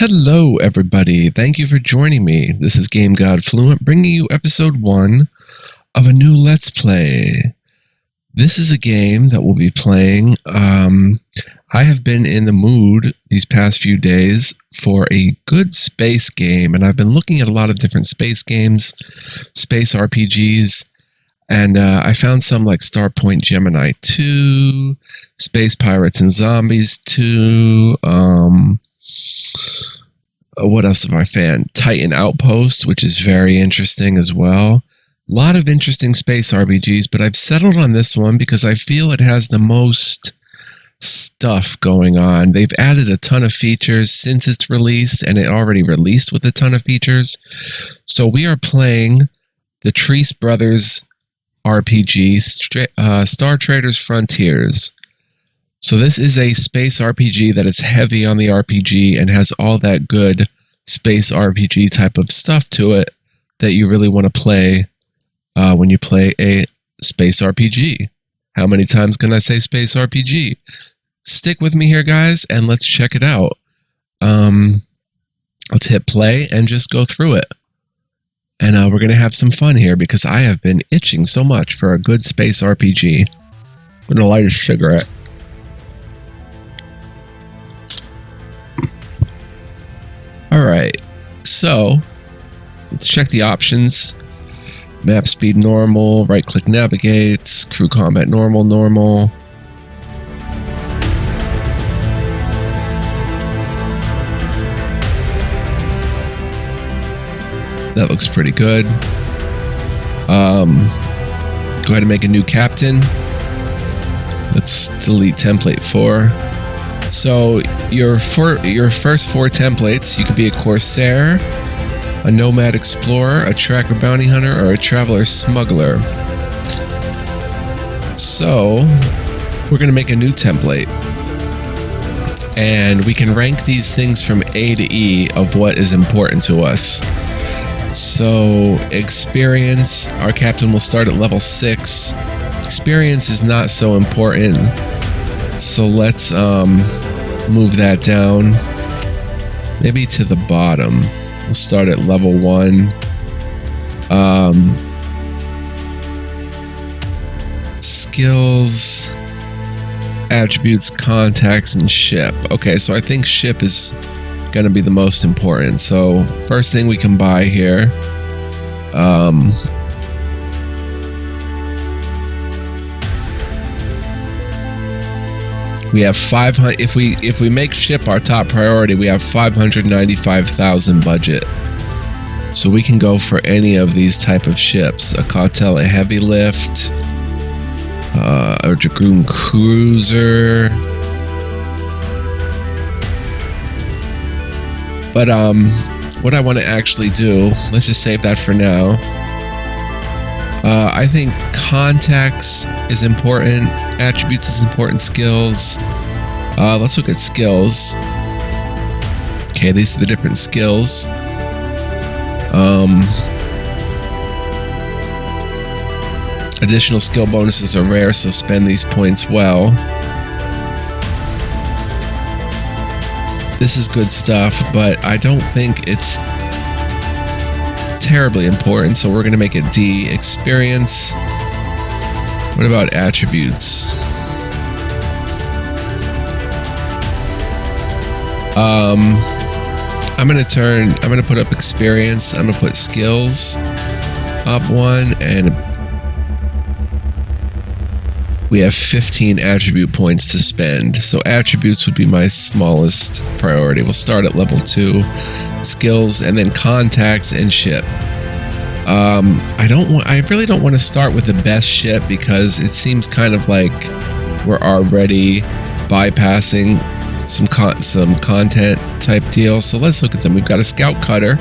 Hello, everybody. Thank you for joining me. This is Game God Fluent, bringing you episode 1 of a new Let's Play. This is a game that we'll be playing. I have been in the mood these past few days for a good space game, and I've been looking at a lot of different space games, space RPGs, and I found some like Starpoint Gemini 2, Space Pirates and Zombies 2, what else have I found? Titan Outpost, which is very interesting as well. A lot of interesting space RPGs, but I've settled on this one because I feel it has the most stuff going on. They've added a ton of features since its release, and it already released with a ton of features. So we are playing the Treese Brothers RPG, Star Traders Frontiers. So this is a space RPG that is heavy on the RPG and has all that good space RPG type of stuff to it that you really want to play when you play a space RPG. How many times can I say space RPG? Stick with me here, guys, and let's check it out. Let's hit play and just go through it. And we're going to have some fun here because I have been itching so much for a good space RPG. I'm going to light a cigarette. Alright, so let's check the options. Map speed normal, right click navigates, crew combat normal. That looks pretty good. Go ahead and make a new captain. Let's delete template 4. So your first 4 templates, you could be a Corsair, a Nomad Explorer, a Tracker Bounty Hunter, or a Traveler Smuggler. So we're going to make a new template. And we can rank these things from A to E of what is important to us. So experience, our captain will start at level 6. Experience is not so important. So let's move that down, maybe to the bottom. We'll start at level 1. Skills, attributes, contacts, and ship. Okay, so I think ship is going to be the most important. So first thing we can buy here. We have 500. If we make ship our top priority, we have 595,000 budget. So we can go for any of these type of ships: a Cautela heavy lift, a Dragoon cruiser. But what I want to actually do, let's just save that for now. I think contacts is important, attributes is important, skills. Let's look at skills. Okay, these are the different skills. Additional skill bonuses are rare, so spend these points well. This is good stuff, but I don't think it's terribly important, so we're going to make it D. Experience. What about attributes? I'm going to put up experience. I'm going to put skills up 1, and we have 15 attribute points to spend. So attributes would be my smallest priority. We'll start at level 2, skills, and then contacts and ship. I really don't want to start with the best ship because it seems kind of like we're already bypassing some content type deal. So let's look at them. We've got a Scout Cutter.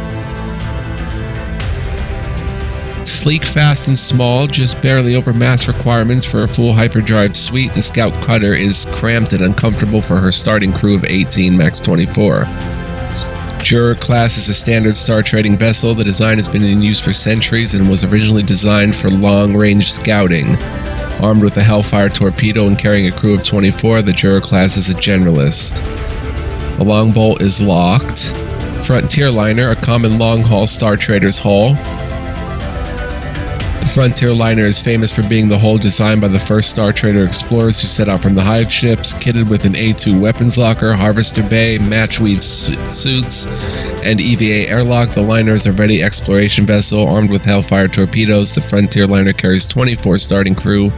Sleek, fast, and small, just barely over mass requirements for a full hyperdrive suite. The Scout Cutter is cramped and uncomfortable for her starting crew of 18, max 24. Juror class is a standard star trading vessel. The design has been in use for centuries and was originally designed for long-range scouting. Armed with a Hellfire torpedo and carrying a crew of 24, the Juror class is a generalist. The longbolt is locked. Frontierliner, a common long-haul Star Trader's hull. The Frontierliner is famous for being the hull designed by the first Star Trader explorers who set out from the Hive ships, kitted with an A2 weapons locker, harvester bay, match-weave suits, and EVA airlock. The liner is a ready exploration vessel armed with Hellfire torpedoes. The Frontierliner carries 24 starting crew,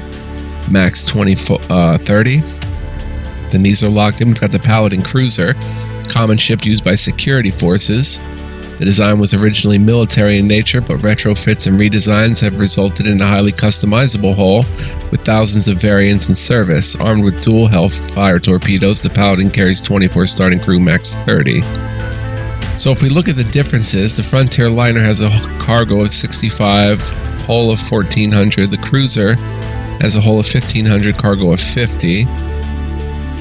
max 30. Then these are locked in. We've got the Paladin Cruiser, common ship used by security forces. The design was originally military in nature, but retrofits and redesigns have resulted in a highly customizable hull with thousands of variants in service. Armed with dual Hellfire torpedoes, the Paladin carries 24 starting crew, max 30. So if we look at the differences, the Frontierliner has a cargo of 65, hull of 1400. The Cruiser has a hull of 1500, cargo of 50.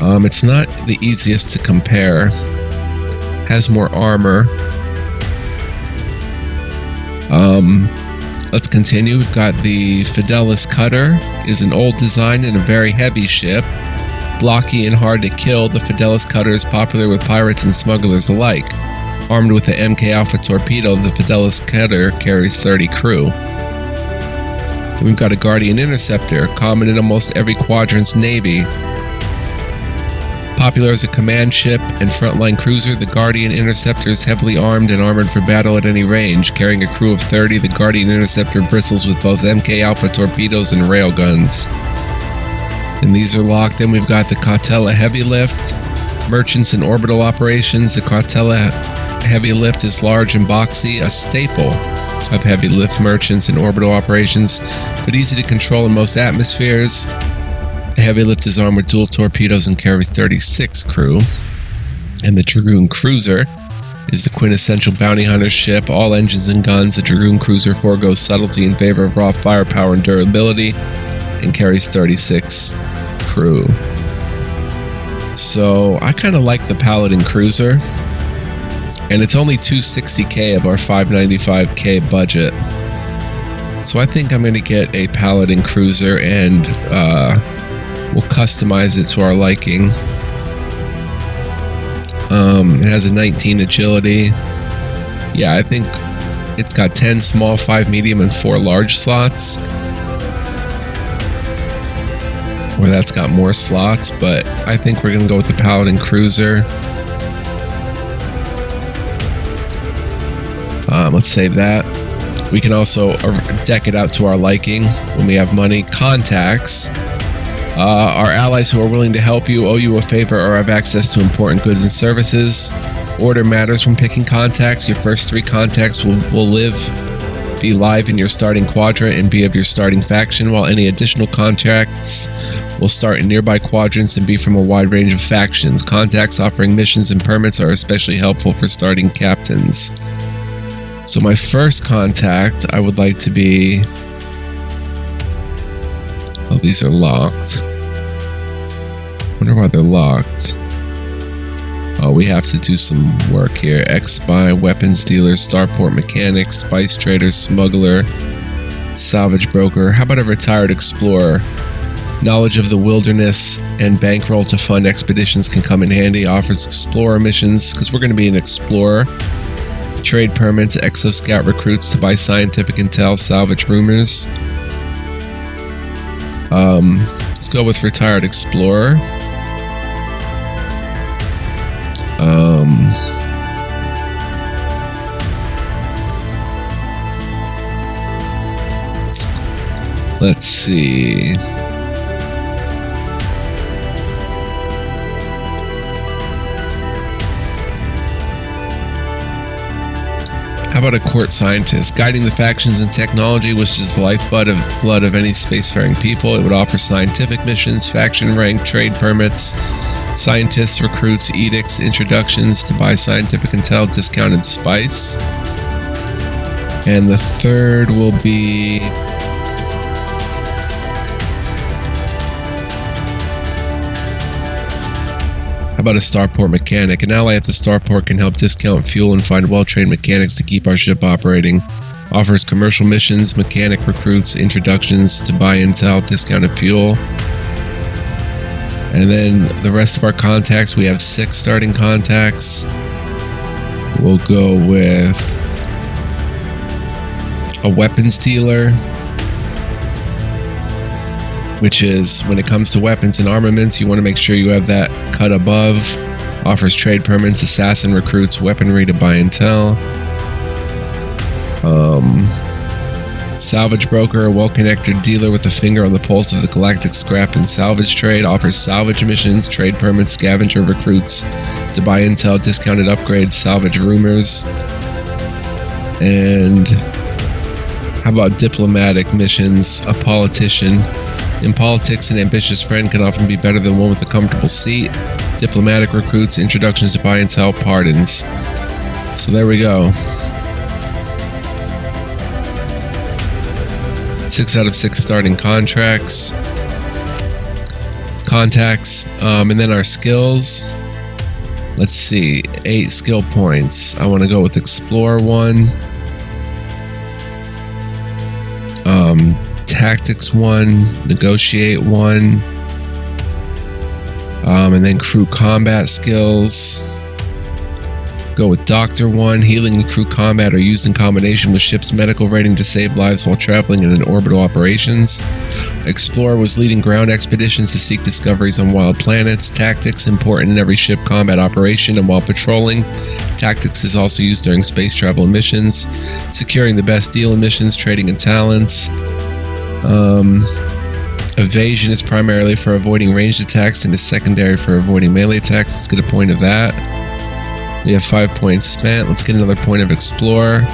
It's not the easiest to compare. Has more armor. Let's continue. We've got the Fidelis Cutter. Is an old design and a very heavy ship. Blocky and hard to kill, the Fidelis Cutter is popular with pirates and smugglers alike. Armed with the MK Alpha torpedo, the Fidelis Cutter carries 30 crew. Then we've got a Guardian Interceptor, common in almost every quadrant's navy. Popular as a command ship and frontline cruiser, the Guardian Interceptor is heavily armed and armored for battle at any range. Carrying a crew of 30, the Guardian Interceptor bristles with both MK Alpha torpedoes and railguns. And these are locked in. We've got the Cautela Heavy Lift, merchants and orbital operations. The Cautela Heavy Lift is large and boxy, a staple of heavy lift merchants and orbital operations, but easy to control in most atmospheres. The Heavy Lift is armed with dual torpedoes and carries 36 crew. And the Dragoon Cruiser is the quintessential bounty hunter ship, all engines and guns. The Dragoon Cruiser foregoes subtlety in favor of raw firepower and durability and carries 36 crew. So I kind of like the Paladin Cruiser, and it's only $260K of our $595K budget. So I think I'm going to get a Paladin Cruiser, and we'll customize it to our liking. It has a 19 agility. Yeah, I think it's got 10 small, 5 medium, and 4 large slots. Or that's got more slots, but I think we're going to go with the Paladin Cruiser. Let's save that. We can also deck it out to our liking when we have money. Contacts. Our allies who are willing to help you, owe you a favor, or have access to important goods and services. Order matters when picking contacts. Your first 3 contacts will be live in your starting quadrant and be of your starting faction, while any additional contacts will start in nearby quadrants and be from a wide range of factions. Contacts offering missions and permits are especially helpful for starting captains. So my first contact, I would like to be... Oh, these are locked. Wonder why they're locked. Oh, we have to do some work here. Ex-spy, weapons dealer, starport mechanic, spice trader, smuggler, salvage broker. How about a retired explorer? Knowledge of the wilderness and bankroll to fund expeditions can come in handy. Offers explorer missions, because we're going to be an explorer. Trade permits, exoscout recruits to buy scientific intel, salvage rumors. Let's go with retired explorer. Let's see. How about a court scientist? Guiding the factions and technology, which is the lifeblood of any spacefaring people. It would offer scientific missions, faction rank, trade permits, scientists, recruits, edicts, introductions to buy scientific intel, discounted spice. And the third will be... How about a starport mechanic? An ally at the starport can help discount fuel and find well-trained mechanics to keep our ship operating. Offers commercial missions, mechanic recruits, introductions to buy intel, discounted fuel. And then the rest of our contacts, we have 6 starting contacts. We'll go with a weapons dealer, which is when it comes to weapons and armaments, you want to make sure you have that cut above. Offers trade permits, assassin recruits, weaponry to buy and sell. Salvage broker, a well-connected dealer with a finger on the pulse of the galactic scrap and salvage trade. Offers salvage missions, trade permits, scavenger recruits to buy intel, discounted upgrades, salvage rumors. And how about diplomatic missions? A politician. In politics, an ambitious friend can often be better than one with a comfortable seat. Diplomatic recruits, introductions to buy and sell, pardons. So there we go. 6 out of 6 starting contacts. And then our skills. Let's see, 8 skill points. I want to go with Explore 1. Tactics 1, Negotiate 1, and then crew combat skills. Go with Doctor 1, healing and crew combat are used in combination with ship's medical rating to save lives while traveling in orbital operations. Explorer was leading ground expeditions to seek discoveries on wild planets. Tactics, important in every ship combat operation and while patrolling. Tactics is also used during space travel missions. Securing the best deal in missions, trading and talents. Evasion is primarily for avoiding ranged attacks and is secondary for avoiding melee attacks. Let's get a point of that. We have 5 points spent. Let's get another point of Explore.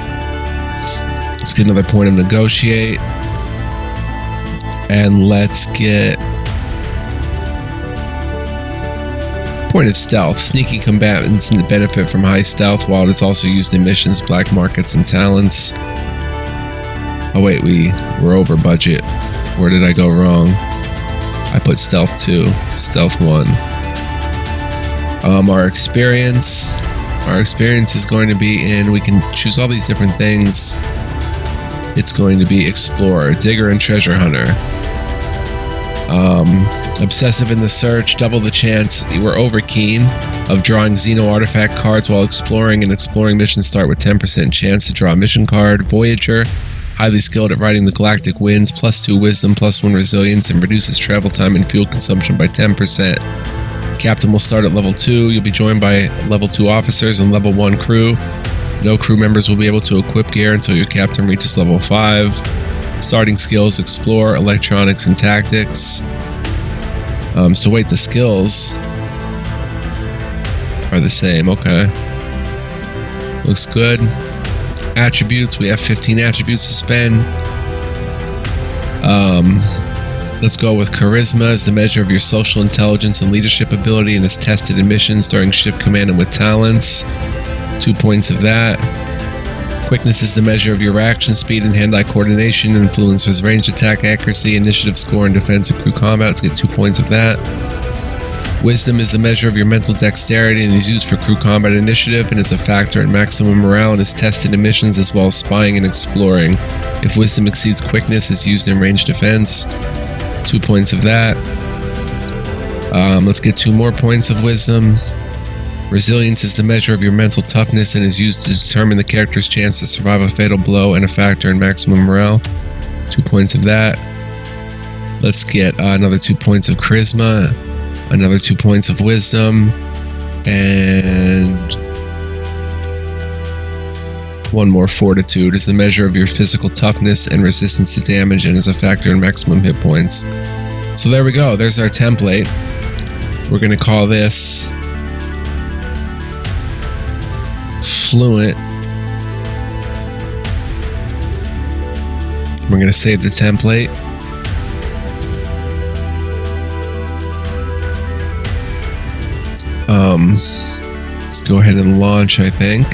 Let's get another point of Negotiate. And let's get point of Stealth. Sneaky combatants benefit from high stealth while it is also used in missions, black markets, and talents. Oh wait, we're over budget. Where did I go wrong? I put Stealth 2, Stealth 1. Our experience is going to be in, we can choose all these different things. It's going to be Explorer, Digger, and Treasure Hunter. Obsessive in the search, double the chance. We're over keen of drawing Xeno artifact cards while exploring, and exploring missions start with 10% chance to draw a mission card. Voyager, highly skilled at riding the galactic winds, +2 wisdom, +1 resilience, and reduces travel time and fuel consumption by 10%. Captain will start at level 2. You'll be joined by level 2 officers and level 1 crew. No crew members will be able to equip gear until your captain reaches level 5. Starting skills, Explore, Electronics, and Tactics. So wait, the skills are the same. Okay. Looks good. Attributes, we have 15 attributes to spend. Let's go with Charisma as the measure of your social intelligence and leadership ability, and is tested in missions during ship command and with talents. 2 points of that. Quickness is the measure of your reaction speed and hand-eye coordination, influences ranged attack accuracy, initiative score, and defense and crew combat. Let's get 2 points of that. Wisdom is the measure of your mental dexterity and is used for crew combat initiative and is a factor in maximum morale and is tested in missions as well as spying and exploring. If wisdom exceeds quickness, it's used in ranged defense. 2 points of that. Let's get 2 more points of wisdom. Resilience is the measure of your mental toughness and is used to determine the character's chance to survive a fatal blow and a factor in maximum morale. 2 points of that. Let's get another 2 points of charisma, another 2 points of wisdom, and 1 more fortitude is the measure of your physical toughness and resistance to damage and is a factor in maximum hit points. So there we go. There's our template. We're going to call this Fluent. We're going to save the template. Let's go ahead and launch, I think.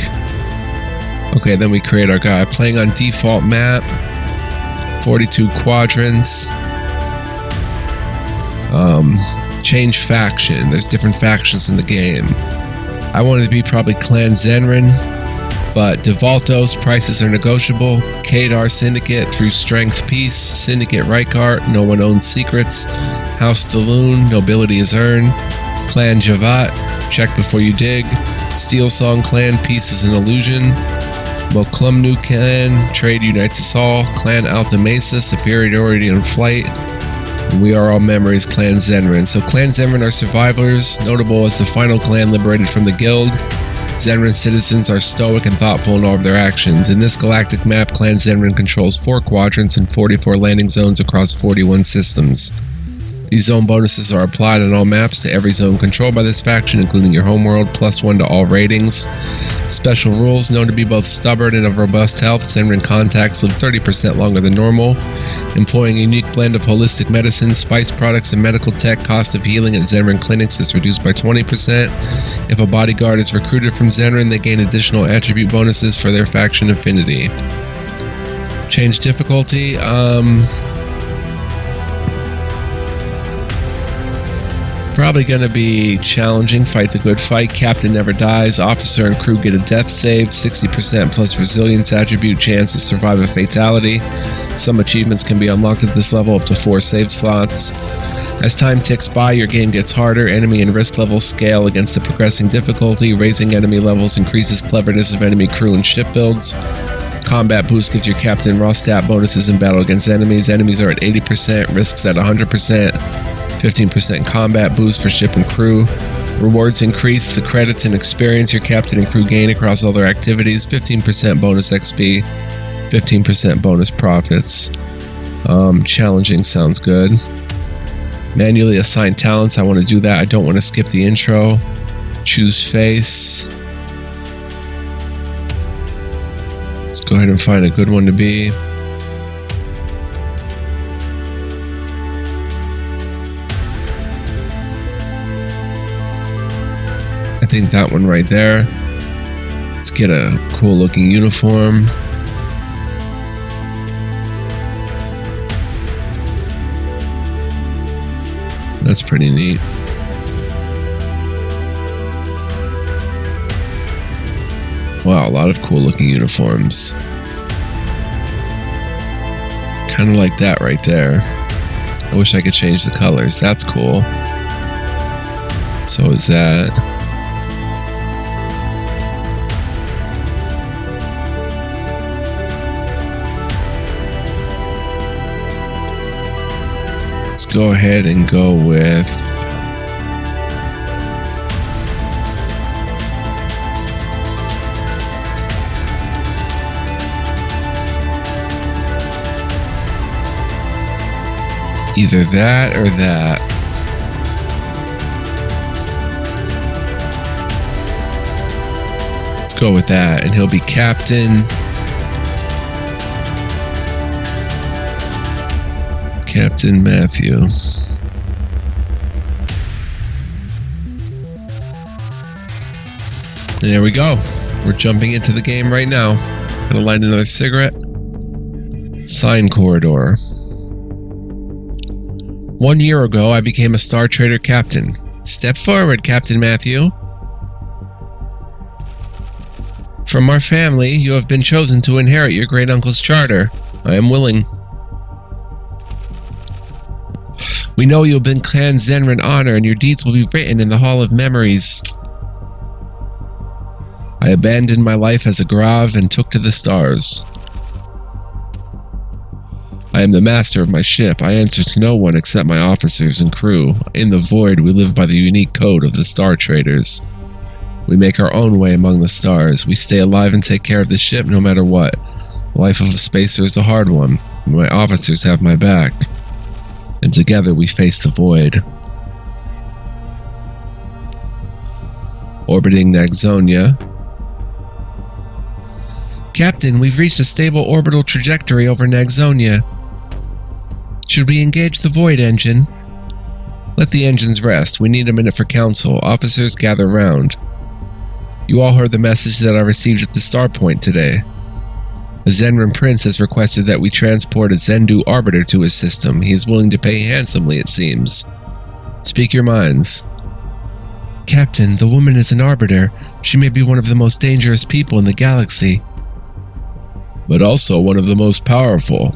Okay, then we create our guy. Playing on default map. 42 quadrants. Change faction. There's different factions in the game. I wanted to be probably Clan Zenrin, but Devaltos, prices are negotiable. Kadar Syndicate through Strength Peace. Syndicate Rykart, no one owns secrets. House Daloon, nobility is earned. Clan Javat, check before you dig. Steel Song Clan, Peace is an Illusion. Moklumnu Clan, Trade unites us all. Clan Alta Mesa, Superiority on Flight. And We Are All Memories, Clan Zenrin. So Clan Zenrin are survivors, notable as the final clan liberated from the guild. Zenrin citizens are stoic and thoughtful in all of their actions. In this galactic map, Clan Zenrin controls 4 quadrants and 44 landing zones across 41 systems. These zone bonuses are applied on all maps to every zone controlled by this faction, including your homeworld, +1 to all ratings. Special rules: known to be both stubborn and of robust health, Zenrin contacts live 30% longer than normal. Employing a unique blend of holistic medicine, spice products, and medical tech, cost of healing at Zenrin clinics is reduced by 20%. If a bodyguard is recruited from Zenrin, they gain additional attribute bonuses for their faction affinity. Change difficulty. Probably going to be challenging. Fight the good fight. Captain never dies. Officer and crew get a death save. 60% plus resilience attribute chance to survive a fatality. Some achievements can be unlocked at this level, up to 4 save slots. As time ticks by, your game gets harder. Enemy and risk levels scale against the progressing difficulty. Raising enemy levels increases cleverness of enemy crew and ship builds. Combat boost gives your captain raw stat bonuses in battle against enemies. Enemies are at 80%, risks at 100%. 15% combat boost for ship and crew. Rewards increase the credits and experience your captain and crew gain across all their activities. 15% bonus XP, 15% bonus profits. Challenging sounds good. Manually assign talents. I want to do that. I don't want to skip the intro. Choose face. Let's go ahead and find a good one to be. I think that one right there. Let's get a cool looking uniform. That's pretty neat. Wow, a lot of cool looking uniforms. Kind of like that right there. I wish I could change the colors. That's cool. So is that. Let's go ahead and go with either that or that. Let's go with that, and he'll be captain. Captain Matthew. There we go. We're jumping into the game right now. Gonna light another cigarette. Sign corridor. 1 year ago, I became a Star Trader captain. Step forward, Captain Matthew. From our family, you have been chosen to inherit your great uncle's charter. I am willing. We know you have been Clan Zenrin honor, and your deeds will be written in the Hall of Memories. I abandoned my life as a Grav and took to the stars. I am the master of my ship. I answer to no one except my officers and crew. In the void, we live by the unique code of the Star Traders. We make our own way among the stars. We stay alive and take care of the ship no matter what. The life of a spacer is a hard one. My officers have my back. And together we face the void. Orbiting Nagzonia. Captain, we've reached a stable orbital trajectory over Nagzonia. Should we engage the void engine? Let the engines rest. We need a minute for council. Officers, gather round. You all heard the message that I received at the Starpoint today. A Zenrin prince has requested that we transport a Zendu arbiter to his system. He is willing to pay handsomely, it seems. Speak your minds. Captain, the woman is an arbiter. She may be one of the most dangerous people in the galaxy. But also one of the most powerful.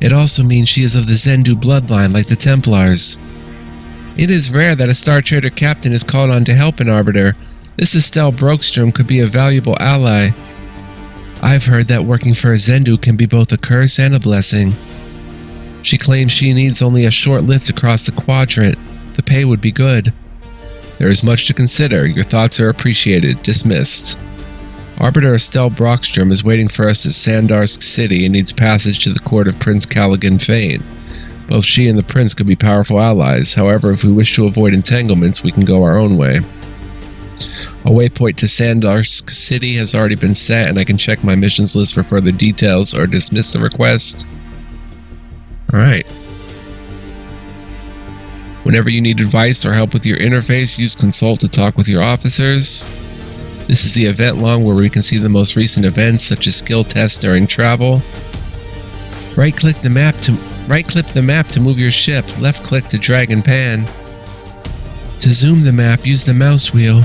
It also means she is of the Zendu bloodline like the Templars. It is rare that a Star Trader captain is called on to help an arbiter. This Estelle Brokstrom could be a valuable ally. I've heard that working for a Zendu can be both a curse and a blessing. She claims she needs only a short lift across the quadrant. The pay would be good. There is much to consider. Your thoughts are appreciated. Dismissed. Arbiter Estelle Brockstrom is waiting for us at Sandarsk City and needs passage to the court of Prince Callaghan Fane. Both she and the prince could be powerful allies. However, if we wish to avoid entanglements, we can go our own way. A waypoint to Sandarsk City has already been set, and I can check my missions list for further details or dismiss the request. Alright. Whenever you need advice or help with your interface, use Consult to talk with your officers. This is the event log where we can see the most recent events, such as skill tests during travel. Right-click the map to move your ship. Left-click to drag and pan. To zoom the map, use the mouse wheel.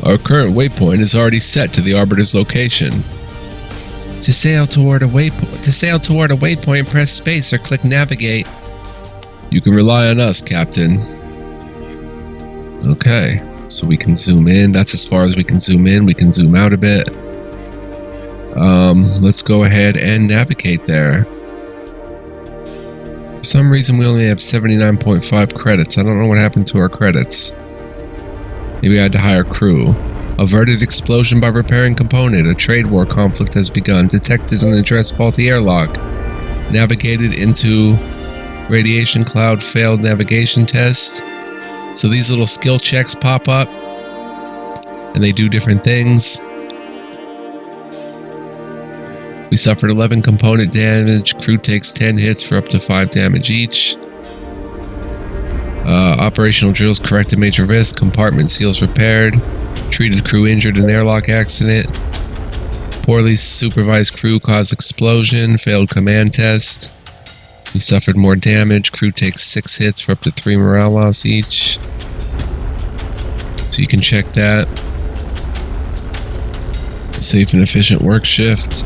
Our current waypoint is already set to the Arbiter's location. To sail toward a waypoint, press space or click navigate. You can rely on us, Captain. Okay, so we can zoom in. That's as far as we can zoom in. We can zoom out a bit. Let's go ahead and navigate there. For some reason, we only have 79.5 credits. I don't know what happened to our credits. Maybe I had to hire crew. Averted explosion by repairing component. A trade war conflict has begun. Detected and addressed faulty airlock. Navigated into radiation cloud. Failed navigation test. So these little skill checks pop up. And they do different things. We suffered 11 component damage. Crew takes 10 hits for up to 5 damage each. Operational drills corrected major risk. Compartment seals repaired. Treated crew injured in airlock accident. Poorly supervised crew caused explosion. Failed command test. We suffered more damage. Crew takes 6 hits for up to 3 morale loss each. So you can check that. Safe and efficient work shift.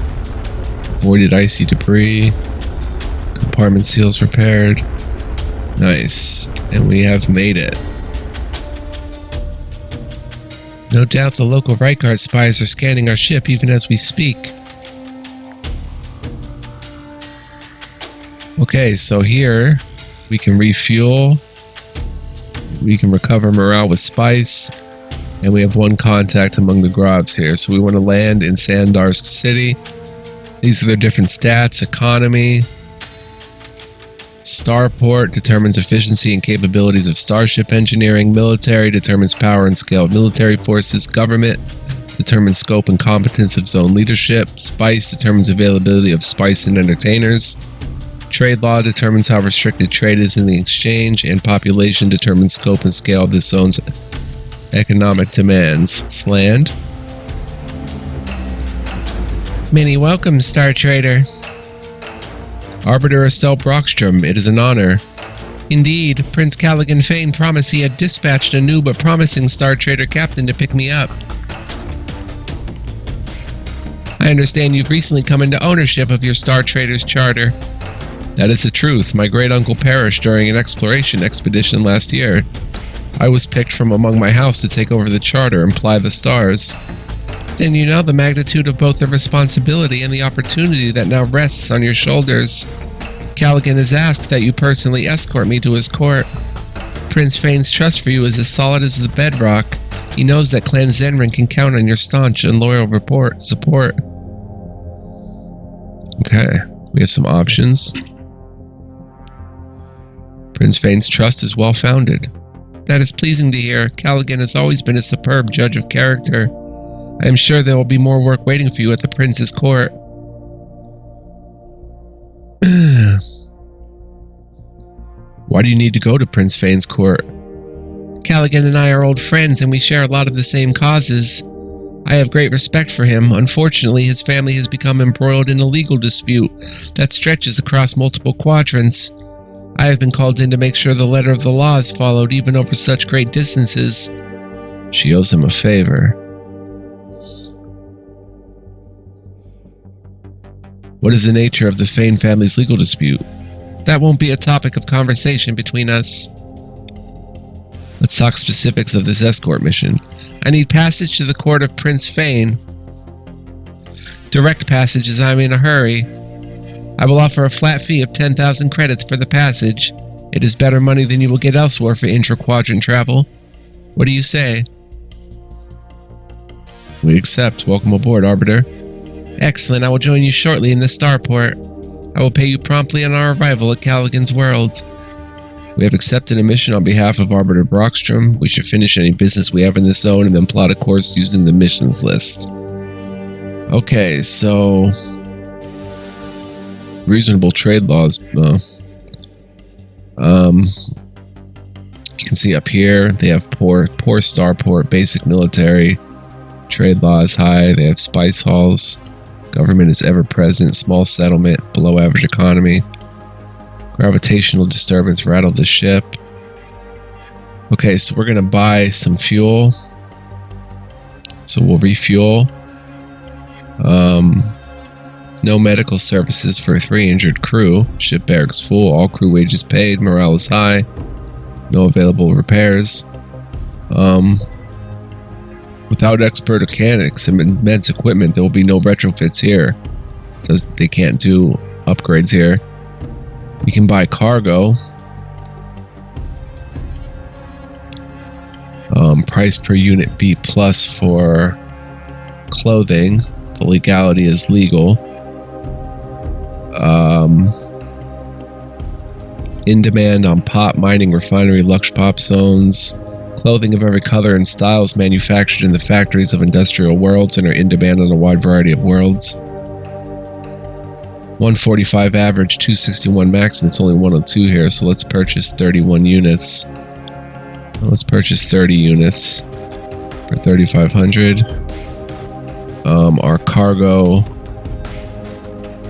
Avoided icy debris. Compartment seals repaired. Nice. And we have made it. No doubt the local Rykard spies are scanning our ship even as we speak. Okay, so here we can refuel. We can recover morale with spice. And we have one contact among the Grovs here. So we want to land in Sandarsk City. These are their different stats. Economy. Starport determines efficiency and capabilities of starship engineering. Military determines power and scale of military forces. Government determines scope and competence of zone leadership. Spice determines availability of spice and entertainers. Trade law determines how restricted trade is in the exchange. And population determines scope and scale of this zone's economic demands. Land. Many welcomes, Star Trader. Arbiter Estelle Brockstrom, it is an honor. Indeed, Prince Callaghan Fane promised he had dispatched a new but promising Star Trader captain to pick me up. I understand you've recently come into ownership of your Star Trader's charter. That is the truth. My great-uncle perished during an exploration expedition last year. I was picked from among my house to take over the charter and ply the stars. Then you know the magnitude of both the responsibility and the opportunity that now rests on your shoulders. Callaghan has asked that you personally escort me to his court. Prince Fane's trust for you is as solid as the bedrock. He knows that Clan Zenrin can count on your staunch and loyal support. Okay, we have some options. Prince Fane's trust is well-founded. That is pleasing to hear. Callaghan has always been a superb judge of character. I am sure there will be more work waiting for you at the prince's court. Why do you need to go to Prince Fane's court? Callaghan and I are old friends and we share a lot of the same causes. I have great respect for him. Unfortunately, his family has become embroiled in a legal dispute that stretches across multiple quadrants. I have been called in to make sure the letter of the law is followed even over such great distances. She owes him a favor. What is the nature of the Fane family's legal dispute? That won't be a topic of conversation between us. Let's talk specifics of this escort mission. I need passage to the court of Prince Fane. Direct passage as I'm in a hurry. I will offer a flat fee of 10,000 credits for the passage. It is better money than you will get elsewhere for intra-quadrant travel. What do you say? We accept. Welcome aboard, Arbiter. Excellent. I will join you shortly in the starport. I will pay you promptly on our arrival at Callaghan's World. We have accepted a mission on behalf of Arbiter Brockstrom. We should finish any business we have in this zone and then plot a course using the missions list. Okay, so... reasonable trade laws. You can see up here, they have poor starport, basic military. Trade law is high. They have spice halls. Government is ever present. Small settlement. Below average economy. Gravitational disturbance rattled the ship. Okay, so we're going to buy some fuel. So we'll refuel. No medical services for 3 injured crew. Ship barracks full. All crew wages paid. Morale is high. No available repairs. Without expert mechanics and immense equipment, there will be no retrofits here. They can't do upgrades here. We can buy cargo. Price per unit B+ for clothing. The legality is legal. In demand on pop, mining, refinery, lux pop zones. Clothing of every color and style is manufactured in the factories of industrial worlds and are in demand on a wide variety of worlds. 145 average, 261 max, and it's only 102 here, so let's purchase 31 units. Let's purchase 30 units for 3,500. Our cargo,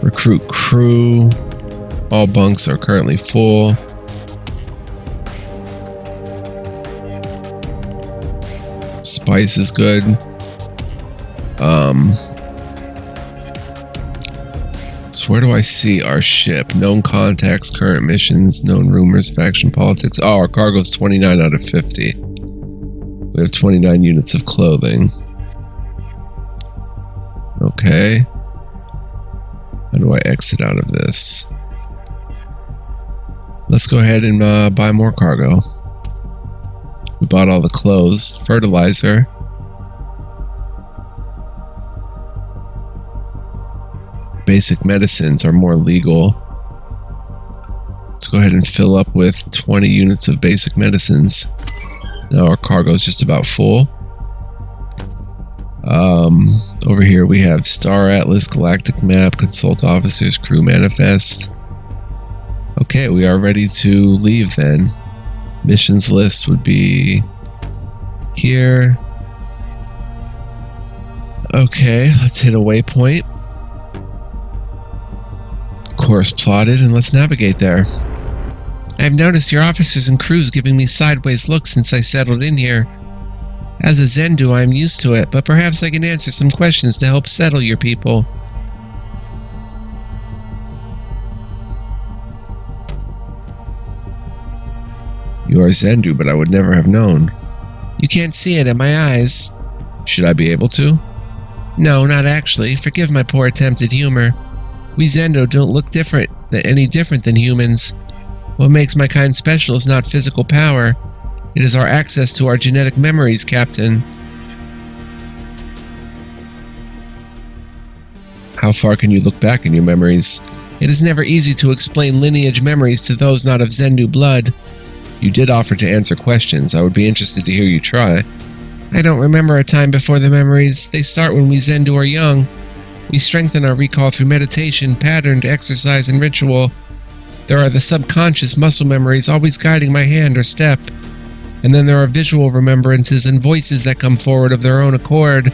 recruit crew, all bunks are currently full. Spice is good. So where do I see our ship? Known contacts, current missions, known rumors, faction politics. Oh, our cargo's 29 out of 50. We have 29 units of clothing. Okay. How do I exit out of this? Let's go ahead and buy more cargo. We bought all the clothes, fertilizer. Basic medicines are more legal. Let's go ahead and fill up with 20 units of basic medicines. Now our cargo is just about full. Over here we have Star Atlas, Galactic Map, Consult Officers, Crew Manifest. Okay, we are ready to leave then. Missions list would be here. Okay, let's hit a waypoint. Course plotted, and let's navigate there. I've noticed your officers and crews giving me sideways looks since I settled in here. As a Zendu, I am used to it, but perhaps I can answer some questions to help settle your people. You are Zendu, but I would never have known. You can't see it in my eyes. Should I be able to? No, not actually. Forgive my poor attempt at humor. We Zendo don't look any different than humans. What makes my kind special is not physical power. It is our access to our genetic memories, Captain. How far can you look back in your memories? It is never easy to explain lineage memories to those not of Zendu blood. You did offer to answer questions. I would be interested to hear you try. I don't remember a time before the memories. They start when we Zendu are young. We strengthen our recall through meditation, patterned exercise, and ritual. There are the subconscious muscle memories always guiding my hand or step. And then there are visual remembrances and voices that come forward of their own accord.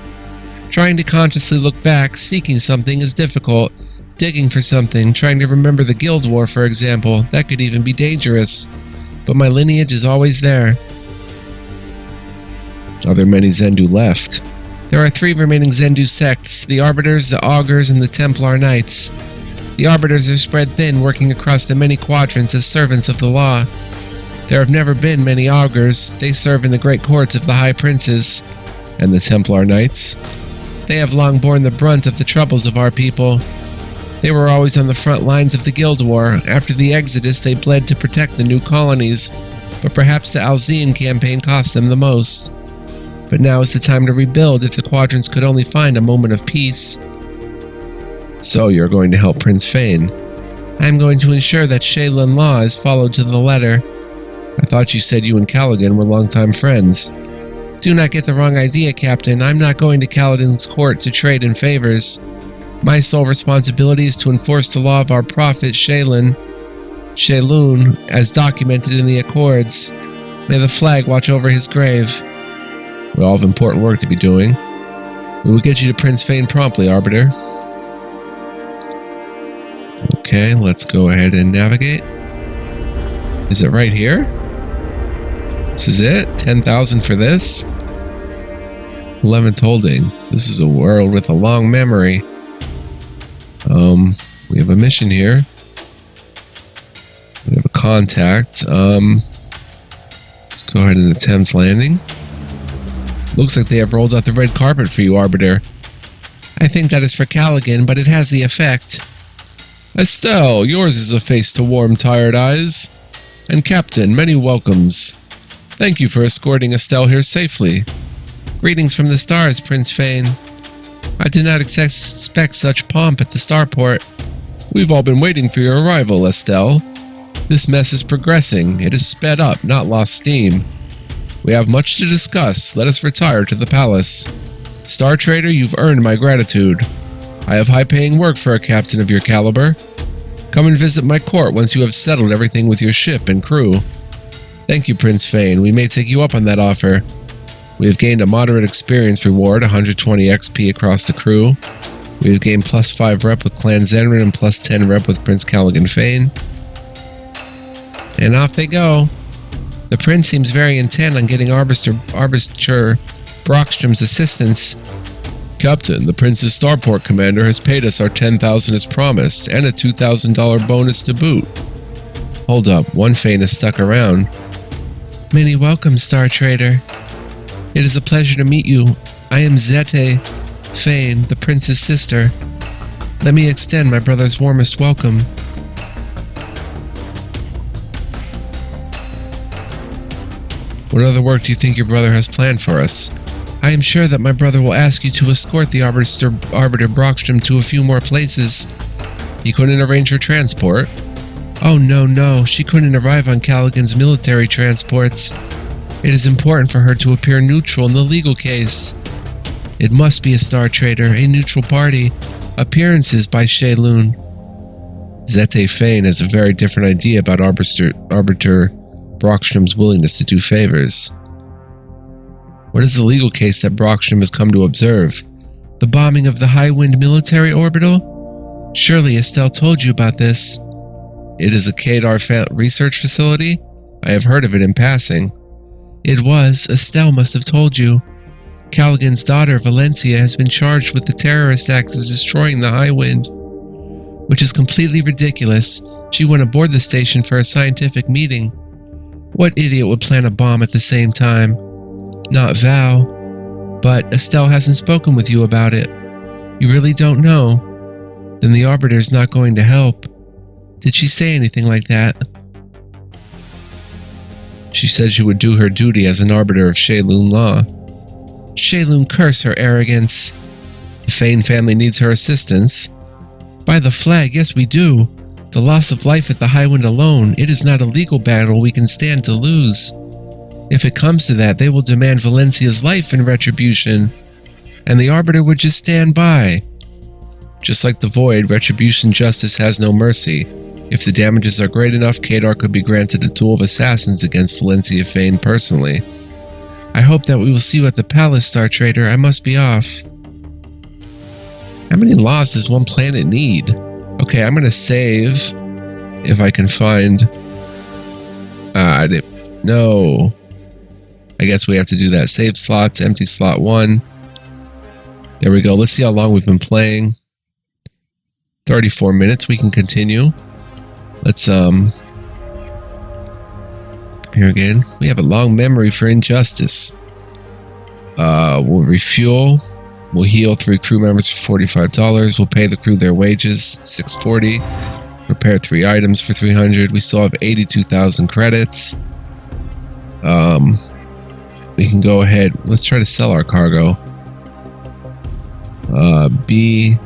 Trying to consciously look back, seeking something is difficult. Digging for something, trying to remember the Guild War, for example, that could even be dangerous. But my lineage is always there. Are there many Zendu left? There are 3 remaining Zendu sects, the Arbiters, the Augurs, and the Templar Knights. The Arbiters are spread thin, working across the many quadrants as servants of the law. There have never been many augurs. They serve in the great courts of the High Princes and the Templar Knights. They have long borne the brunt of the troubles of our people. They were always on the front lines of the Guild War. After the Exodus, they bled to protect the new colonies, but perhaps the Alzean campaign cost them the most. But now is the time to rebuild if the Quadrants could only find a moment of peace. So you're going to help Prince Fane. I am going to ensure that Shaylin law is followed to the letter. I thought you said you and Callaghan were longtime friends. Do not get the wrong idea, Captain. I'm not going to Callaghan's court to trade in favors. My sole responsibility is to enforce the law of our prophet Shaylin, as documented in the Accords. May the flag watch over his grave. We all have important work to be doing. We will get you to Prince Fane promptly, Arbiter. Okay, let's go ahead and navigate. Is it right here? This is it? 10,000 for this? 11th holding. This is a world with a long memory. We have a mission here. We have a contact. Let's go ahead and attempt landing. Looks like they have rolled out the red carpet for you, Arbiter. I think that is for Callaghan, but it has the effect. Estelle, yours is a face to warm tired eyes. And Captain, many welcomes. Thank you for escorting Estelle here safely. Greetings from the stars, Prince Fane. I did not expect such pomp at the starport. We've all been waiting for your arrival, Estelle. This mess is progressing. It has sped up, not lost steam. We have much to discuss. Let us retire to the palace. Star Trader, you've earned my gratitude. I have high-paying work for a captain of your caliber. Come and visit my court once you have settled everything with your ship and crew. Thank you, Prince Fane. We may take you up on that offer. We have gained a moderate experience reward, 120 XP across the crew. We have gained +5 rep with Clan Zenrin and +10 rep with Prince Callaghan Fane. And off they go. The prince seems very intent on getting Arbiter Brockstrom's assistance. Captain, the prince's starport commander has paid us our 10,000 as promised, and a $2,000 bonus to boot. Hold up, one Fane is stuck around. Many welcomes, Star Trader. It is a pleasure to meet you. I am Zete Fane, the prince's sister. Let me extend my brother's warmest welcome. What other work do you think your brother has planned for us? I am sure that my brother will ask you to escort the Arbiter Brockstrom to a few more places. He couldn't arrange her transport. Oh no, she couldn't arrive on Callaghan's military transports. It is important for her to appear neutral in the legal case. It must be a Star Trader, a neutral party. Appearances by Shaylin. Zete Fane has a very different idea about Arbiter Brockstrom's willingness to do favors. What is the legal case that Brockstrom has come to observe? The bombing of the High Wind military orbital? Surely Estelle told you about this. It is a Kadar research facility? I have heard of it in passing. It was. Estelle must have told you. Callaghan's daughter, Valencia, has been charged with the terrorist act of destroying the High Wind, which is completely ridiculous. She went aboard the station for a scientific meeting. What idiot would plan a bomb at the same time? Not Val. But Estelle hasn't spoken with you about it. You really don't know? Then the Arbiter's not going to help. Did she say anything like that? She said she would do her duty as an arbiter of Shaylin law. Shaylin, curse her arrogance. The Fane family needs her assistance. By the flag, yes we do. The loss of life at the High Wind alone, it is not a legal battle we can stand to lose. If it comes to that, they will demand Valencia's life in retribution, and the Arbiter would just stand by. Just like the Void, retribution justice has no mercy. If the damages are great enough, Kadar could be granted a duel of assassins against Valencia Fane personally. I hope that we will see you at the palace, Star Trader. I must be off. How many laws does one planet need? Okay, I'm gonna save if I can find. I didn't. No. I guess we have to do that. Save slots, empty slot 1. There we go. Let's see how long we've been playing. 34 minutes. We can continue. Let's here again. We have a long memory for injustice. We'll refuel. We'll heal 3 crew members for $45. We'll pay the crew their wages, $640. Repair 3 items for $300. We still have 82,000 credits. We can go ahead. Let's try to sell our cargo. B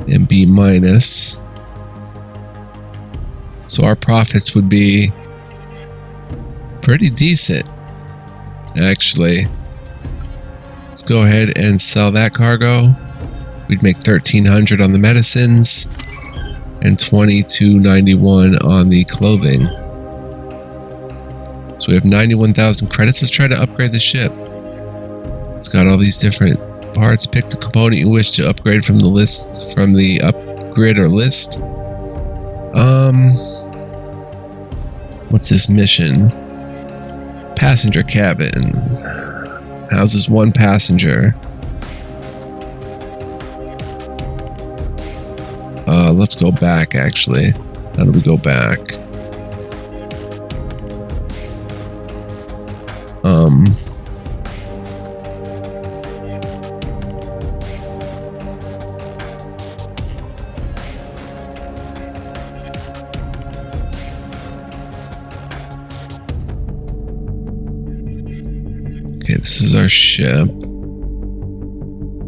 and B minus. So our profits would be pretty decent, actually. Let's go ahead and sell that cargo. We'd make $1,300 on the medicines and $22.91 on the clothing. So we have 91,000 credits. Let's try to upgrade the ship. It's got all these different parts. Pick the component you wish to upgrade from the list, from the upgrade or list. What's this mission? Passenger cabin. Houses 1 passenger. Let's go back, actually. How do we go back? Okay, this is our ship.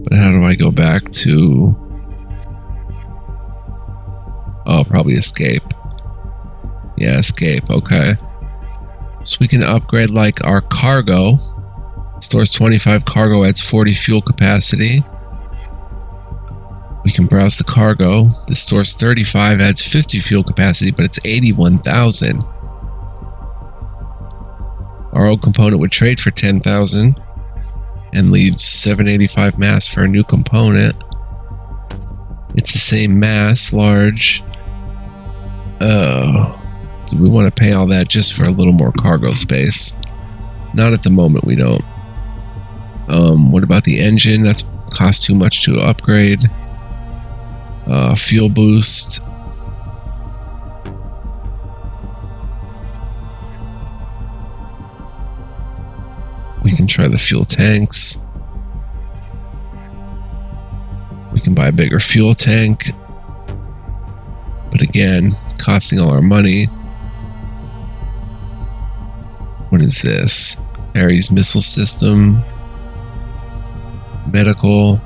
But how do I go back to... Oh, probably escape. Yeah, escape. Okay. So we can upgrade like our cargo. Stores 25 cargo, adds 40 fuel capacity. We can browse the cargo. This stores 35, adds 50 fuel capacity, but it's 81,000. Our old component would trade for 10,000 and leaves 785 mass for a new component. It's the same mass, large. Oh, do we want to pay all that just for a little more cargo space? Not at the moment, we don't. What about the engine? That's cost too much to upgrade. Fuel boost. We can try the fuel tanks. We can buy a bigger fuel tank. But again, it's costing all our money. What is this? Ares missile system. Medical.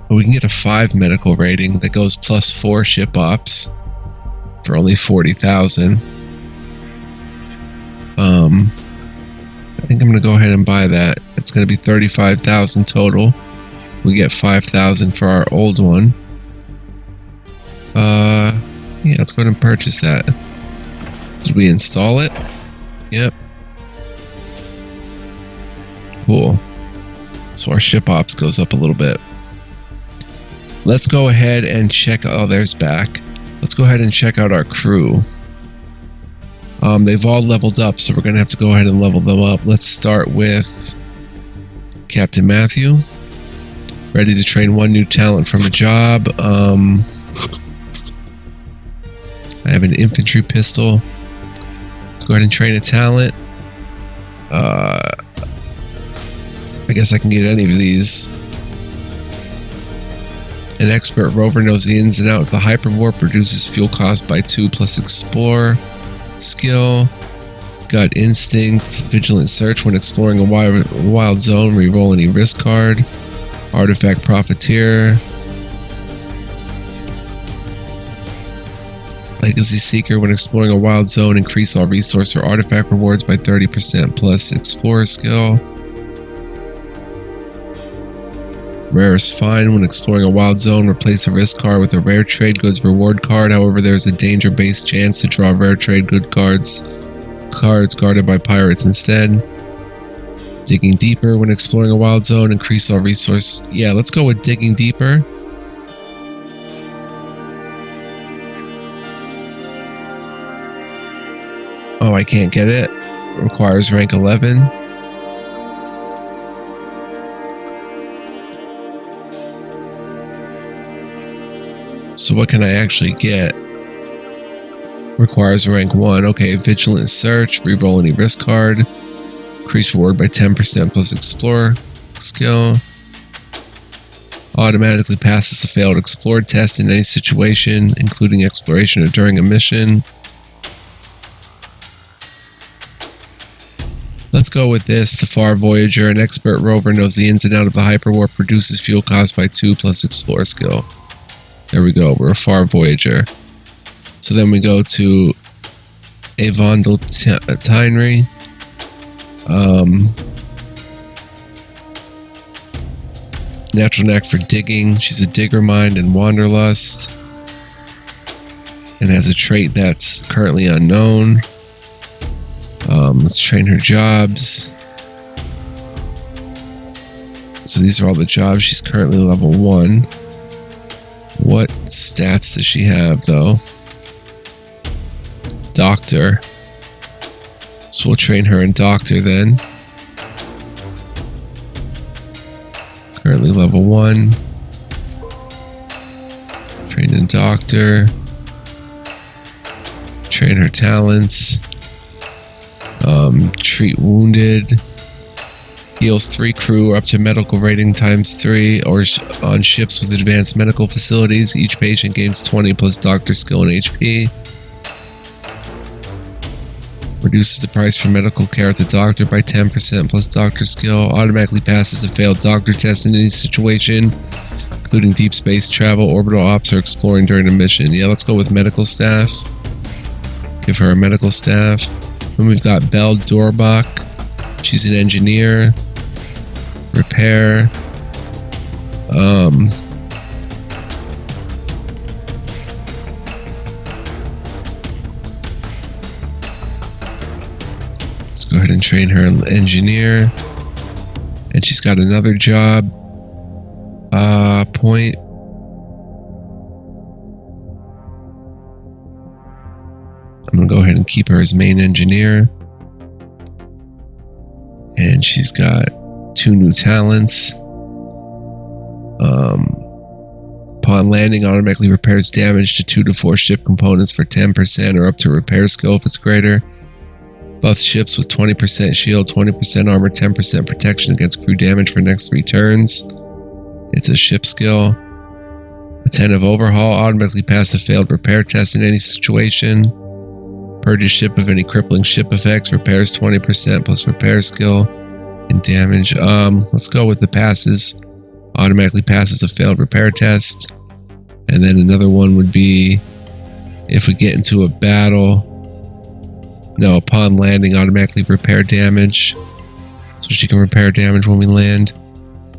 We can get a 5 medical rating that goes plus 4 ship ops for only 40,000. I think I'm going to go ahead and buy that. It's going to be 35,000 total. We get 5,000 for our old one. Yeah, let's go ahead and purchase that. Did we install it? Yep. Cool. So our ship ops goes up a little bit. Let's go ahead and check. Oh, there's back. Let's go ahead and check out our crew. They've all leveled up, so we're going to have to go ahead and level them up. Let's start with Captain Matthew. Ready to train 1 new talent from a job. I have an infantry pistol. Let's go ahead and train a talent. I guess I can get any of these. An expert rover knows the ins and outs. The hyperwarp reduces fuel cost by 2 plus explore skill. Gut instinct. Vigilant search when exploring a wild zone. Reroll any risk card. Artifact profiteer. Legacy seeker when exploring a wild zone. Increase all resource or artifact rewards by 30% plus explorer skill. Rarest find when exploring a wild zone. Replace a risk card with a rare trade goods reward card. However, there is a danger-based chance to draw rare trade good cards guarded by pirates instead. Digging deeper when exploring a wild zone. Increase all resource. Yeah, let's go with digging deeper. Oh, I can't get it. Requires rank 11. So what can I actually get? Requires rank 1. Okay, Vigilant Search. Reroll any risk card. Increase reward by 10% plus Explorer skill. Automatically passes the failed Explore test in any situation, including exploration or during a mission. Let's go with this. The Far Voyager, an expert rover, knows the ins and outs of the hyperwarp, reduces fuel cost by 2 plus Explore skill. There we go. We're a Far Voyager. So then we go to Avondel Tinery. Natural knack for digging. She's a digger mind and wanderlust. And has a trait that's currently unknown. Let's train her jobs. So these are all the jobs. She's currently level 1. What stats does she have, though? Doctor. So we'll train her in Doctor then. Currently level 1. Train in Doctor. Train her talents. Treat wounded. Heals 3 crew up to medical rating ×3 or on ships with advanced medical facilities. Each patient gains 20 plus doctor skill and HP. Reduces the price for medical care at the doctor by 10% plus doctor skill. Automatically passes a failed doctor test in any situation, including deep space travel, orbital ops, or exploring during a mission. Yeah, let's go with medical staff. Give her a medical staff. Then we've got Belle Dorbach. She's an engineer. Repair. Let's go ahead and train her an engineer. And she's got another job. Point. I'm going to go ahead and keep her as main engineer. And she's got 2 new talents. Upon landing, automatically repairs damage to 2 to 4 ship components for 10% or up to repair skill if it's greater. Buff ships with 20% shield, 20% armor, 10% protection against crew damage for next 3 turns. It's a ship skill. Attentive overhaul, automatically pass a failed repair test in any situation. Purges ship of any crippling ship effects, repairs 20% plus repair skill and damage. Let's go with the passes. Automatically passes a failed repair test. And then another one would be if we get into a battle. No, upon landing, automatically repair damage. So she can repair damage when we land.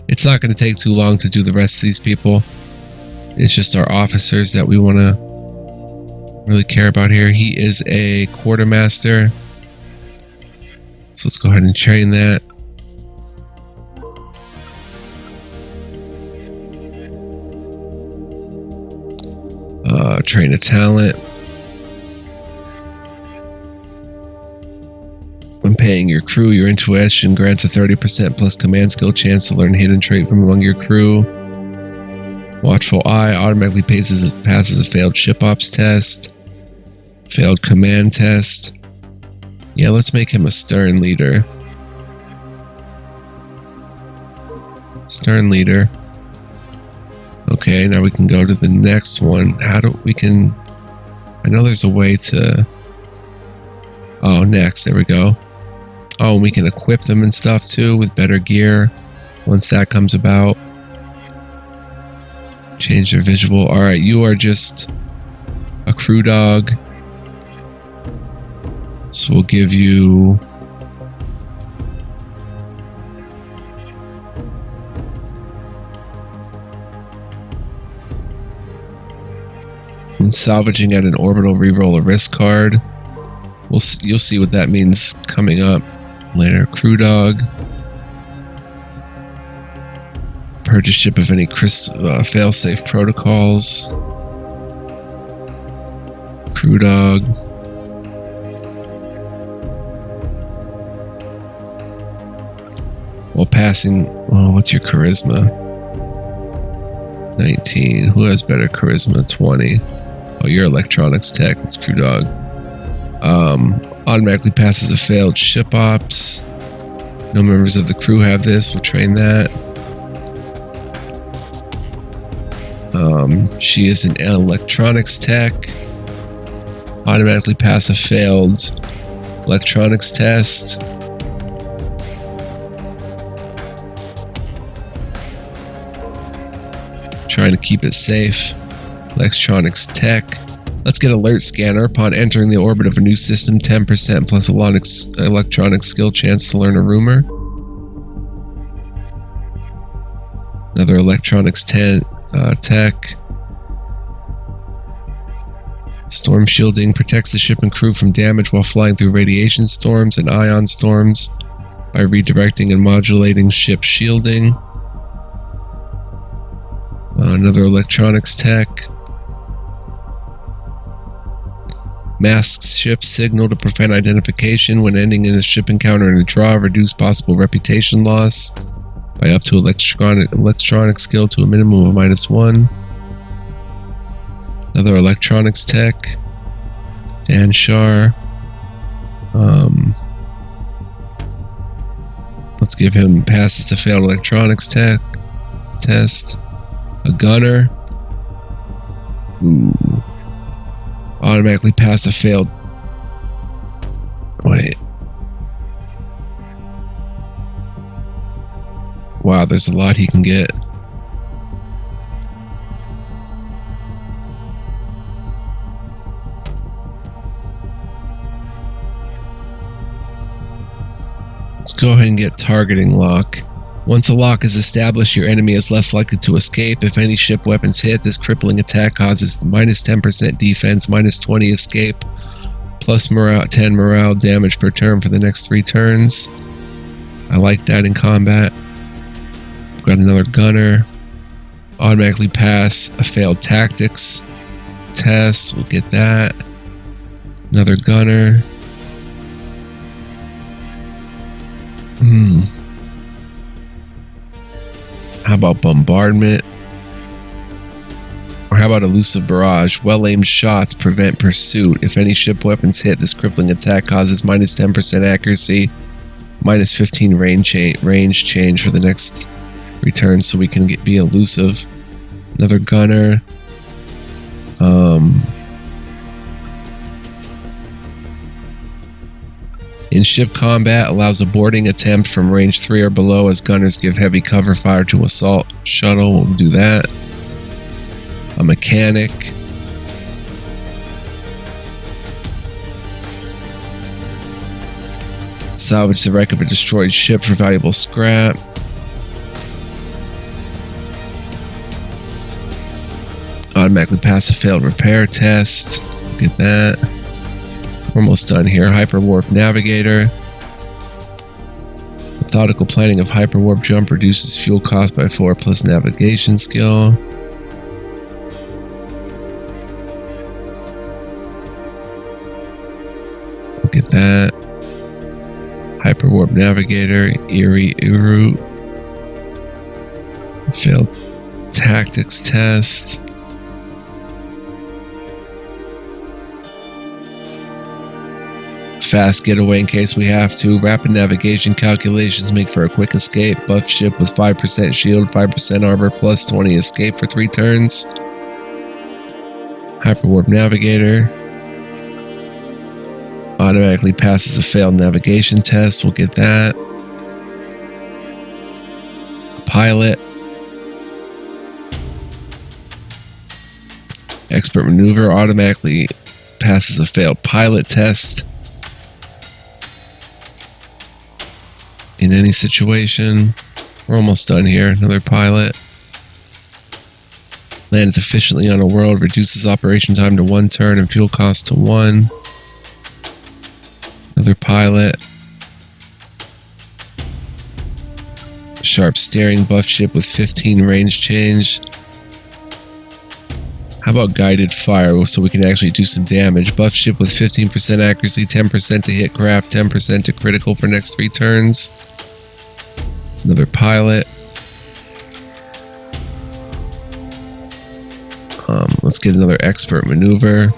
It's not going to take too long to do the rest of these people. It's just our officers that we want to really care about here. He is a Quartermaster. So let's go ahead and train that. Train a talent. When paying your crew, your intuition grants a 30% plus command skill chance to learn hidden trait from among your crew. Watchful Eye automatically passes a failed ship ops test. Failed command test. Yeah, let's make him a stern leader. Stern leader. Okay, now we can go to the next one. I know there's a way to... Oh, next, there we go. Oh, and we can equip them and stuff too with better gear once that comes about. Change their visual. Alright, you are just a crew dog. So we'll give you... And salvaging at an orbital, reroll a risk card. You'll see what that means coming up later. Crew dog. Purchase ship of any fail-safe protocols. Crew dog. While passing... Oh, what's your charisma? 19. Who has better charisma? 20. Oh, you're electronics tech. That's Crew Dog. Automatically passes a failed ship ops. No members of the crew have this. We'll train that. She is an electronics tech. Automatically pass a failed electronics test. Trying to keep it safe. Electronics tech. Let's get alert scanner. Upon entering the orbit of a new system, 10% plus electronic skill chance to learn a rumor. Another electronics tech. Storm shielding protects the ship and crew from damage while flying through radiation storms and ion storms by redirecting and modulating ship shielding. Another electronics tech. Masks ship signal to prevent identification when ending in a ship encounter in a draw. Reduce possible reputation loss by up to electronic skill to a minimum of -1. Another electronics tech. Dan Shar. Let's give him passes to failed electronics test. A gunner. Ooh. Automatically pass a failed. Wait. Wow, there's a lot he can get. Let's go ahead and get targeting lock. Once a lock is established, your enemy is less likely to escape. If any ship weapons hit, this crippling attack causes -10% defense, -20 escape, plus 10 morale damage per turn for the next 3 turns. I like that in combat. We've got another gunner. Automatically pass a failed tactics test. We'll get that. Another gunner. How about bombardment? Or how about elusive barrage? Well-aimed shots prevent pursuit. If any ship weapons hit, this crippling attack causes -10% accuracy, -15 range change for the next return, so we can be elusive. Another gunner. In ship combat, allows a boarding attempt from range 3 or below as gunners give heavy cover fire to assault shuttle. We'll do that. A mechanic. Salvage the wreck of a destroyed ship for valuable scrap. Automatically pass a failed repair test. Get that. We're almost done here. Hyperwarp navigator. Methodical planning of hyperwarp jump reduces fuel cost by 4 plus navigation skill. Look at that. Hyperwarp navigator. Eerie Uru. Failed tactics test. Fast getaway in case we have to. Rapid navigation calculations make for a quick escape. Buff ship with 5% shield, 5% armor, plus 20 escape for 3 turns. Hyperwarp navigator. Automatically passes a failed navigation test. We'll get that. Pilot. Expert maneuver. Automatically passes a failed pilot test. In any situation. We're almost done here. Another pilot. Lands efficiently on a world. Reduces operation time to 1 turn and fuel cost to 1. Another pilot. Sharp steering. Buff ship with 15 range change. How about guided fire so we can actually do some damage? Buff ship with 15% accuracy, 10% to hit craft, 10% to critical for next 3 turns. Another pilot. Let's get another expert maneuver.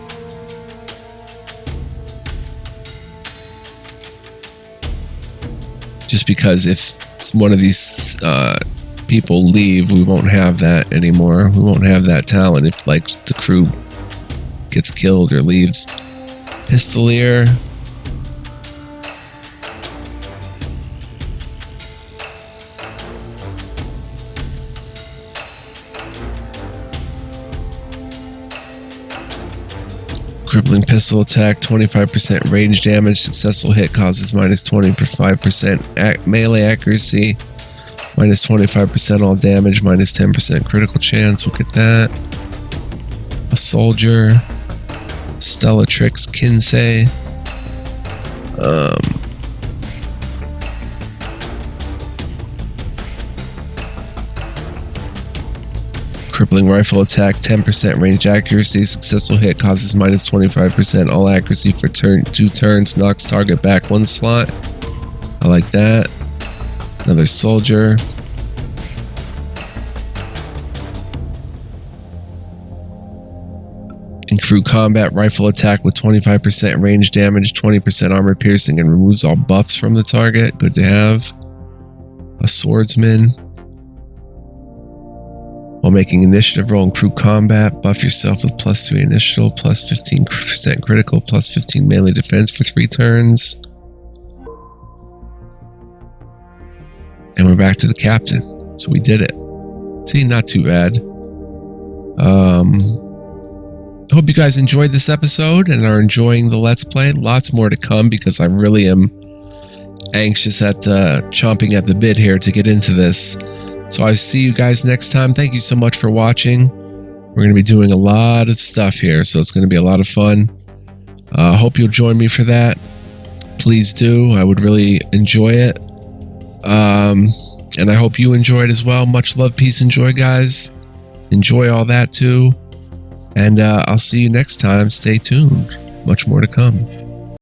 Just because if one of these people leave, we won't have that anymore. We won't have that talent if like the crew gets killed or leaves. Pistolier. Crippling pistol attack, 25% range damage. Successful hit causes minus 25% melee accuracy. Minus 25% all damage. Minus 10% critical chance. We'll get that. A soldier. Stellatrix Kinsey. Crippling rifle attack, 10% range accuracy. Successful hit causes minus 25% all accuracy for 2 turns. Knocks target back 1 slot. I like that. Another soldier. In crew combat, rifle attack with 25% range damage, 20% armor piercing, and removes all buffs from the target. Good to have. A swordsman. While making initiative roll in crew combat, buff yourself with +3 initiative, +15% critical, +15 melee defense for 3 turns. And we're back to the captain. So we did it. See, not too bad. Hope you guys enjoyed this episode and are enjoying the Let's Play. Lots more to come because I really am anxious at chomping at the bit here to get into this. So I'll see you guys next time. Thank you so much for watching. We're going to be doing a lot of stuff here, so it's going to be a lot of fun. Hope you'll join me for that. Please do. I would really enjoy it. And I hope you enjoy it as well. Much love, peace, and joy, guys. Enjoy all that too. And I'll see you next time. Stay tuned. Much more to come.